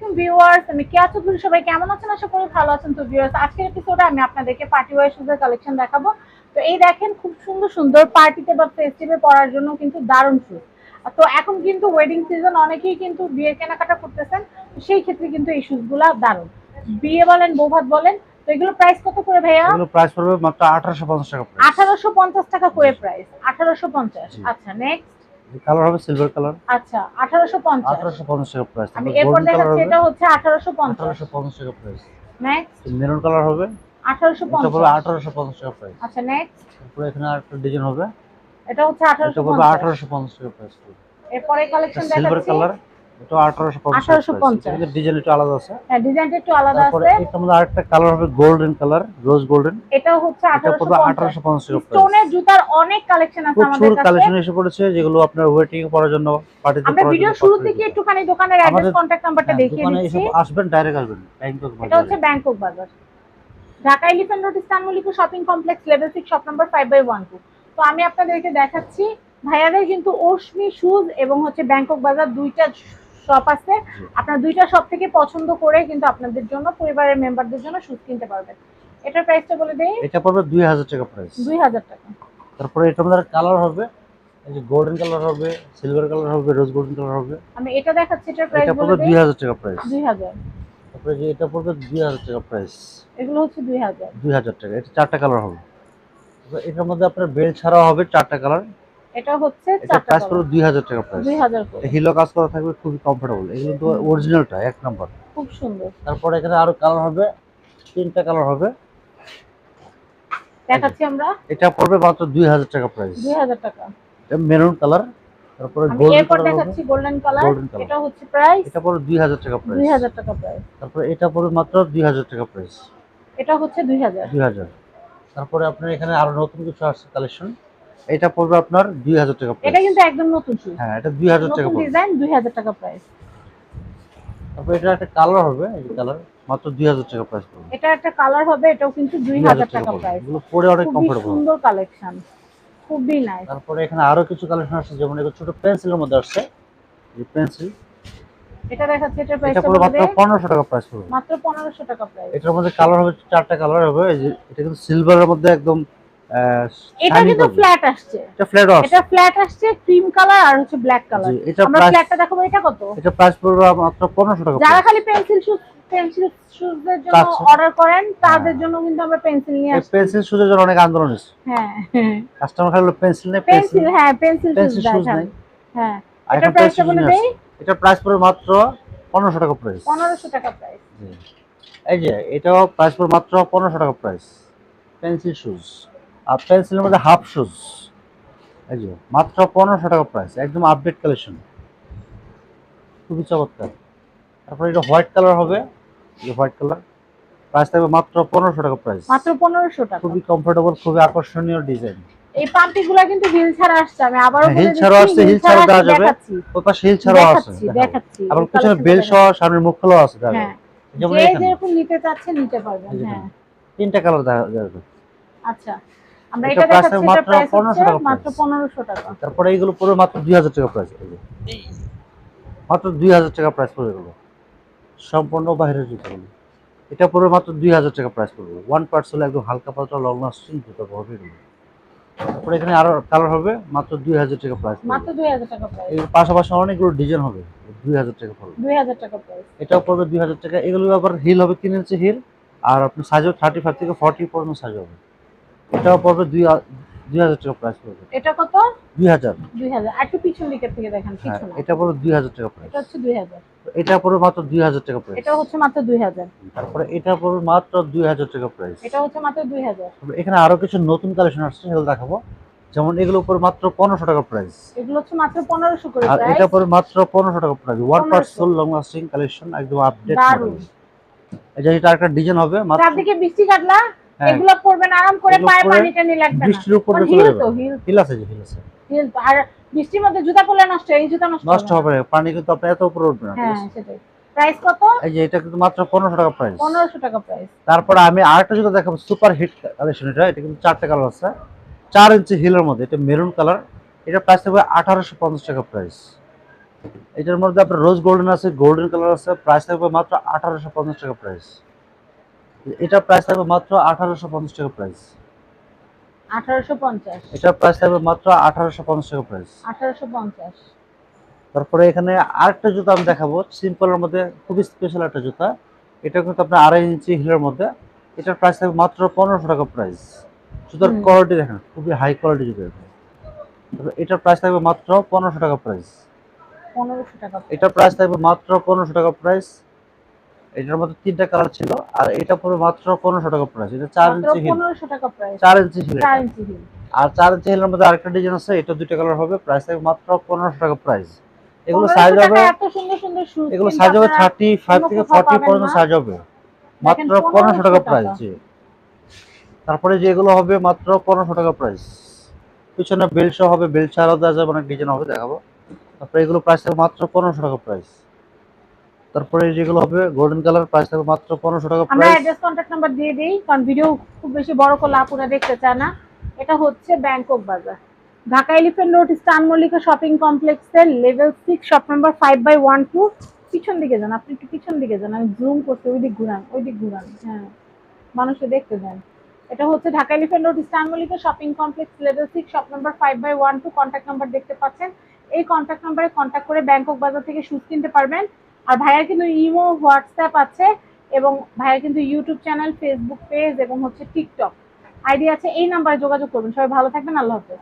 আলাইকুম ভিউয়ার্স, আমি কেয়া চৌধুরী। সবাই কেমন আছেন? আশা করি ভালো আছেন। তো ভিউয়ার্স, আজকের এপিসোডে আমি আপনাদেরকে পার্টি ওয়্যার শুজের কালেকশন দেখাবো। তো এই দেখেন, খুব সুন্দর সুন্দর পার্টিতে বা ফেস্টিভে পরার জন্য কিন্তু দারুণ শুজ। তো এখন কিন্তু ওয়েডিং সিজন, অনেকেই কিন্তু বিয়ের কেনাকাটা করতেছেন। তো সেই ক্ষেত্রে কিন্তু এই শুজগুলা দারুণ। বিয়ে বলেন, বৌভাত বলেন। তো এগুলো প্রাইস কত করে ভাইয়া? এগুলো প্রাইস পড়বে মাত্র 1850 টাকা প্রাইস। 1850 টাকা করে প্রাইস। 1850। আচ্ছা, নেক্সট। এই কালার হবে সিলভার কালার। আচ্ছা, 1850। 1850 টাকা প্রাইস। আমি তারপর এরপর গোল্ডেন কালার দেখাচ্ছি, হবে এটা হচ্ছে 1850। 1850 টাকা প্রাইস। নেক্সট। মেরুন কালার হবে, এটা পড়বে 1850। 1850 টাকা প্রাইস। আচ্ছা, নেক্সট। তারপরে এখানে আরেকটা ডিজাইন হবে, এটা হচ্ছে এটা পড়বে 1850। 1850 টাকা প্রাইস। এরপরে এটা কালেকশন সিলভার দেখাচ্ছি। কালার, এটা 1850 টাকা প্রাইস। 1850। এটা ডিজাইন একটু আলাদা আছে। হ্যাঁ, ডিজাইনটা একটু আলাদা তারপরে আছে। এটার মধ্যে আরেকটা কালার হবে গোল্ডেন কালার, রোজ গোল্ডেন। এটা হচ্ছে এটা পড়বে 1850। 1850 টাকা প্রাইস। স্টোনের জুতার অনেক কালেকশন আছে আমাদের প্রচুর কাছে। কালেকশন এসে পড়েছে, যেগুলো আপনার ওয়েটিং পরার জন্য, পার্টিতে আমরা পরার ভিডিও জন্য শুরু পারফেক্ট থেকে জুতা। একটুখানি দোকানের অ্যাড্রেস, আমাদের কন্টাক্ট নাম্বারটা দেখিয়ে দোকানে দিচ্ছি। এসে আসবেন, ডাইরেক্ট আসবেন ব্যাংকক এটা হচ্ছে বাজারে। Bangkok Bazar, Dhaka elephant road, ইস্তানবুলিপুর shopping complex, level 6, shop number 5/12। তো আমি আপনাদেরকে দেখাচ্ছি, ভাইয়াদের কিন্তু ওশমি শুজ এবং হচ্ছে ব্যাংকক বাজার দুইটা শপ আছে। আপনারা দুইটা শপ থেকে পছন্দ করে কিন্তু আপনাদের জন্য, পরিবারের মেম্বারদের জন্য শুজ কিনতে পারবেন। এটার প্রাইসটা বলে দেই। এটা পড়বে 2000 টাকা প্রাইস। 2000 টাকা। তারপরে এটার মধ্যে কালার হবে, এই যে গোল্ডেন কালার হবে, সিলভার কালার হবে, রোজ গোল্ডেন কালার হবে। আমি এটা দেখাচ্ছি, এটার প্রাইস এটা বলে পড়বে দেই। 2000 টাকা প্রাইস। 2000। তারপরে যে এটা পড়বে 2000 টাকা প্রাইস। এগুলো হচ্ছে 2000। 2000 টাকা। এটা চারটা কালার হবে। তারপরে এটার মধ্যে আপনার বেল্ট ছাড়াও হবে চারটা কালার। এটা হচ্ছে এটা চারটা প্রাইস কালার। পড়বে 2000 টাকা প্রাইস। 2000 করে। হিলো কাজ করা থাকবে, খুবই কমফোর্টেবল। এগুলো তো অরিজিনালটা এক নাম্বার। খুব সুন্দর। তারপরে এখানে আরো কালার হবে, তিনটা কালার হবে। দেখাচ্ছি আমরা। এটা পড়বে মাত্র 2000 টাকা প্রাইস। 2000 টাকা। এটা মেরুন কালার। তারপরে আমি গোল্ডেন এরপর কালার হবে, দেখাচ্ছি গোল্ডেন কালার। Golden colour. এটা হচ্ছে প্রাইস এটা পড়বে 2000 টাকা প্রাইস। 2000 টাকা প্রাইস। তারপরে এটা পড়বে মাত্র 2000 টাকা প্রাইস। এটা হচ্ছে 2000। 2000। তারপরে আপনার এখানে আরো নতুন কিছু আসছে কালেকশন, এটা পড়বে আপনার 2000 টাকা প্রাইস। এটা কিন্তু একদম নতুন শুজ। হ্যাঁ, এটা 2000 টাকা নতুন পড়বে। ডিজাইন, 2000 টাকা প্রাইস। তারপরে এটা একটা কালার হবে, এই যে কালার, মাত্র 2000 টাকা প্রাইস পড়বে। এটা একটা কালার হবে, এটাও কিন্তু 2000 টাকা পড়বে। প্রাইস। এগুলো পরে অনেক খুবই কমফোর্টেবল। সুন্দর কালেকশন, খুবই নাইস। তারপরে এখানে আরো কিছু কালেকশন আসছে, যেমন এগুলো ছোট পেন্সিলের মধ্যে আসছে, এই পেন্সিল। এটা দেখাচ্ছি, এটার এটা প্রাইসটা পড়বে বলে মাত্র দেই। 1500 টাকা প্রাইস পড়বে। মাত্র 1500 টাকা প্রাইস। এটার মধ্যে কালার হবে, চারটা কালার হবে। এই যে এটা কিন্তু সিলভারের মধ্যে একদম এটা শাইনি কিন্তু করবে। ফ্ল্যাট আসছে। এটা ফ্ল্যাট আছে। এটা ফ্ল্যাট আসছে, ক্রিম কালার আর হচ্ছে ব্ল্যাক কালার। জি, এটা আমরা প্রাইস, ফ্ল্যাটটা দেখাবো। এটা কত? এটা প্রাইস পড়বে মাত্র 1500 টাকা যারা প্রাইস। খালি পেন্সিল শুজের জন্য চাচ্ছে। অর্ডার করেন, তাদের হ্যাঁ। জন্য কিন্তু আমরা পেন্সিল নিয়ে এই আসছি। পেন্সিল শুজের জন্য অনেক আন্দোলন হয়েছে। হ্যাঁ, কাস্টমার খালি পেন্সিল নেই, পেন্সিল, হ্যাঁ পেন্সিল শুজ পেন্সিল শুজ দেখান। নেই। হ্যাঁ, আর এটার এখন প্রাইসটা পেন্সিল বলে নিয়ে দেই। আসছে। এটা প্রাইস পড়বে মাত্র 1500 টাকা প্রাইস। 1500 টাকা প্রাইস। জি। এই যে এটাও প্রাইস পড়বে মাত্র 1500 টাকা প্রাইস, পেন্সিল শুজ। আর পেন্সিলের মধ্যে হাফ শুজ, এই যে মাত্র 1500 টাকা প্রাইস, একদম আপডেট কালেকশন, খুবই চমৎকার। তারপরে এটা হোয়াইট কালার হবে, এই যে হোয়াইট কালার, প্রাইস থাকবে মাত্র 1500 টাকা প্রাইস। মাত্র 1500 টাকা। খুবই কমফোর্টেবল, খুবই আকর্ষণীয় ডিজাইন। এই পাম্পিগুলা কিন্তু হিল ছাড়া আসছে। আমি আবারও বলে হিল দিচ্ছি, ছাড়াও আসছে, হিল ছাড়াও দেওয়া যাবে। দেখাচ্ছি ওই পাশে হিল ছাড়াও আছে, দেখাচ্ছি। আবার এই পিছনে কালেকশনটা বেল সহ দেখাচ্ছি। সামনে মুখ খোলা আছে দেখা হ্যাঁ, যাবে। যেমন যে এখানে যেরকম নিতে চাচ্ছে নিতে পারবেন। এই যে হ্যাঁ, তিনটা কালার দেখা যাবে। আচ্ছা, আমরা এটা এটা প্রাইস দেখাচ্ছি। মাত্র এটা প্রাইস 1500 টাকা মাত্র প্রাইস। 1500 টাকা। তারপরে এইগুলো পুরো মাত্র 2000 টাকা প্রাইস পড়বে, মাত্র 2000 টাকা প্রাইস পড়বে এগুলো, সম্পূর্ণ বাইরের জুতোগুলো। এটা পুরো মাত্র 2000 টাকা প্রাইস পড়বে। ওয়ান পার্টস হলে একদম হালকা পাতলা লং লাস্টিং জুতো হবে এগুলো। তারপরে এখানে আরো কালার হবে, মাত্র 2000 টাকা প্রাইস মাত্র পড়বে। 2000 টাকা প্রাইস। এর পাশাপাশি অনেকগুলো ডিজাইন হবে, 2000 টাকা পড়বে। 2000 টাকা প্রাইস। এটাও পড়বে 2000 টাকা। এগুলো আবার হিল হবে 3 ইঞ্চি হিল, আর আপনি সাইজও 35 থেকে 40 পর্যন্ত সাইজ হবে। এটাও পড়বে 2000 টাকা প্রাইস পড়বে। এটা কত? 2000। 2000। আর একটু পিছন দিকের থেকে দেখান, হ্যাঁ, পিছনে। এটা পড়বে 2000 টাকা প্রাইস। এটা হচ্ছে 2000। এটা পড়বে মাত্র 2000 টাকা প্রাইস। এটা হচ্ছে মাত্র 2000। তারপরে এটা পড়বে মাত্র 2000 টাকা প্রাইস। এটা হচ্ছে মাত্র 2000। এখানে আরো কিছু নতুন কালেকশন আসছে, সেগুলো দেখাবো। যেমন এগুলো উপর মাত্র 1500 টাকা প্রাইস। এগুলো হচ্ছে মাত্র 1500 করে আর প্রাইস। এটা পড়বে মাত্র 1500 টাকা price. One part 1500। Sole long lasting collection, একদম আপডেট দারুণ। মডেল। এই যে এটা একটা ডিজাইন হবে মাত্র। চারদিকে বৃষ্টি কাটলা, হ্যাঁ, এগুলো পরবেন আরাম করে, এগুলো পায়ে পরে পানি টানি লাগবে না। বৃষ্টির উপর দিয়ে হিল চলে তো, যাবে। হিল হিল আছে, যে হিল আছে। হিল তো। আর বৃষ্টির মধ্যে জুতা পরলে নষ্ট, এই জুতা নষ্ট নষ্ট হবে হবে না, পানি কিন্তু আপনার এত উপরে উঠবে না, ঠিক হ্যাঁ, আছে? সেটাই। প্রাইস কত? এই যে এটা কিন্তু মাত্র 1500 টাকা প্রাইস। 1500 টাকা প্রাইস। তারপরে আমি আরেকটা জুতো দেখাবো, সুপার হিট কালেকশন। এটা কিন্তু চারটে কালার আছে, 4 ইঞ্চি হিলের মধ্যে। এটা মেরুন কালার। এটা প্রাইস থাকবে 1850 টাকা প্রাইস। এটার মধ্যে আপনার রোজ গোল্ডেন আছে, গোল্ডেন কালার আছে, প্রাইস থাকবে মাত্র 1850 টাকা প্রাইস। এটা প্রাইস থাকবে মাত্র 1850 টাকা প্রাইস। 1850। এটা প্রাইস থাকবে মাত্র 1850 টাকা প্রাইস। 1850। তারপরে এখানে আরেকটা জুতা আমি দেখাবো সিম্পলের মধ্যে, খুবই স্পেশাল একটা জুতা। এটা কিন্তু আপনার 2.5 ইঞ্চি হিলের মধ্যে। এটার প্রাইস থাকবে মাত্র 1500 টাকা প্রাইস। জুতার হুম। কোয়ালিটি দেখেন, খুবই হাই কোয়ালিটি জুতা এটা। এটার প্রাইস থাকবে মাত্র 1500 টাকা প্রাইস। 1500 টাকা। এটার প্রাইস থাকবে মাত্র 1500 টাকা প্রাইস। এটার মধ্যে 3টা কালার ছিল, আর এটা পড়বে মাত্র 1500 টাকা প্রাইস। এটা 4 মাত্র ইঞ্চি হিল, 1500 টাকা প্রাইস। 4 ইঞ্চি হিল 4 এটা। ইঞ্চি হিল। আর 4 ইঞ্চি হিলের মধ্যে আরেকটা ডিজাইন আছে, এটা 2টা কালার হবে, প্রাইস থাকবে মাত্র 1500 টাকা প্রাইস। এগুলো 1500 সাইজ হবে, টাকায় এত সুন্দর সুন্দর শুজ এগুলো কিন্তু সাইজ হবে আপনারা 35 অন্য থেকে কোথাও 40 পাবেন পর্যন্ত না। সাইজ হবে, দেখেন মাত্র 1500 টাকা প্রাইস। 1500 জি। তারপরে যেগুলো হবে মাত্র 1500 টাকা প্রাইস। পিছনে বেল্ট সহ হবে, বেল্ট ছাড়াও দেওয়া যাবে, অনেক ডিজাইন হবে, দেখাবো। তারপরে এগুলো প্রাইস থাকবে মাত্র 1500 টাকা প্রাইস। তারপরে যেগুলো হবে গোল্ডেন কালার, প্রাইস থাকবে মাত্র 1500 টাকা আমরা প্রাইস। অ্যাড্রেস কন্ট্যাক্ট নাম্বার দিয়ে দেই, কারণ ভিডিও খুব বেশি বড় করলে আপুরা দেখতে চায় না। এটা হচ্ছে Bangkok Bazar, Dhaka elephant road, স্টান মল্লিকা শপিং কমপ্লেক্সের লেভেল 6, শপ নাম্বার 5/12। পিছন দিকে যান, আপনি একটু পিছন দিকে যান, আমি জুম করছি, ওই দিক ঘুরান, ওই দিক ঘুরান, হ্যাঁ, মানুষে দেখতে দেন। এটা হচ্ছে ঢাকা এলিফ্যান্ট রোড, স্টান Mallika shopping complex, level 6, shop number 5/12। Contact number দেখতে পাচ্ছেন। এই কন্ট্যাক্ট নাম্বারে কন্ট্যাক্ট করে ব্যাংকক বাজার থেকে শুজ কিনতে পারবেন। আর ভাইয়ার কিন্তু ইমো, হোয়াটসঅ্যাপ আছে, এবং ভাইয়ার কিন্তু ইউটিউব চ্যানেল, ফেসবুক পেজ এবং হচ্ছে টিকটক আইডি আছে। এই নাম্বারে যোগাযোগ করবেন। সবাই ভালো থাকবেন, আল্লাহ হাফেজ।